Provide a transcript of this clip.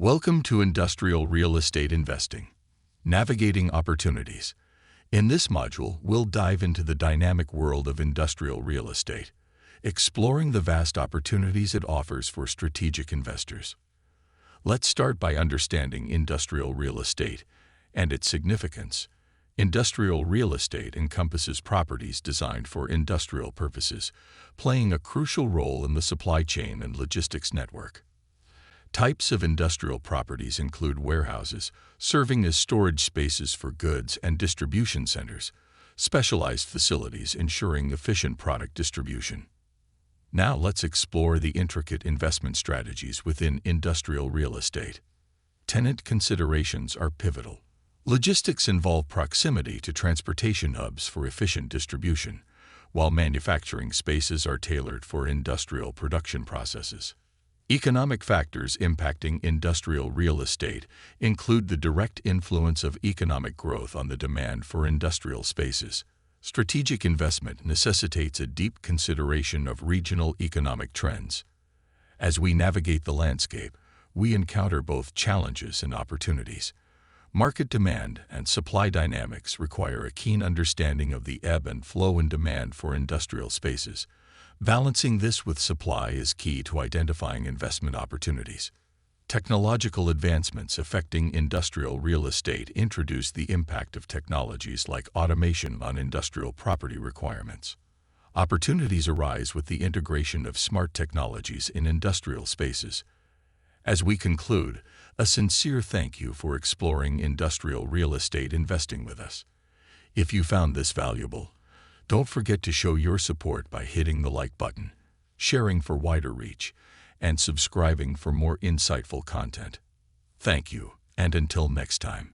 Welcome to Industrial Real Estate Investing, Navigating Opportunities. In this module, we'll dive into the dynamic world of industrial real estate, exploring the vast opportunities it offers for strategic investors. Let's start by understanding industrial real estate and its significance. Industrial real estate encompasses properties designed for industrial purposes, playing a crucial role in the supply chain and logistics network. Types of industrial properties include warehouses, serving as storage spaces for goods, and distribution centers, specialized facilities ensuring efficient product distribution. Now let's explore the intricate investment strategies within industrial real estate. Tenant considerations are pivotal. Logistics involve proximity to transportation hubs for efficient distribution, while manufacturing spaces are tailored for industrial production processes. Economic factors impacting industrial real estate include the direct influence of economic growth on the demand for industrial spaces. Strategic investment necessitates a deep consideration of regional economic trends. As we navigate the landscape, we encounter both challenges and opportunities. Market demand and supply dynamics require a keen understanding of the ebb and flow in demand for industrial spaces. Balancing this with supply is key to identifying investment opportunities. Technological advancements affecting industrial real estate introduce the impact of technologies like automation on industrial property requirements. Opportunities arise with the integration of smart technologies in industrial spaces. As we conclude, a sincere thank you for exploring industrial real estate investing with us. If you found this valuable, don't forget to show your support by hitting the like button, sharing for wider reach, and subscribing for more insightful content. Thank you, and until next time.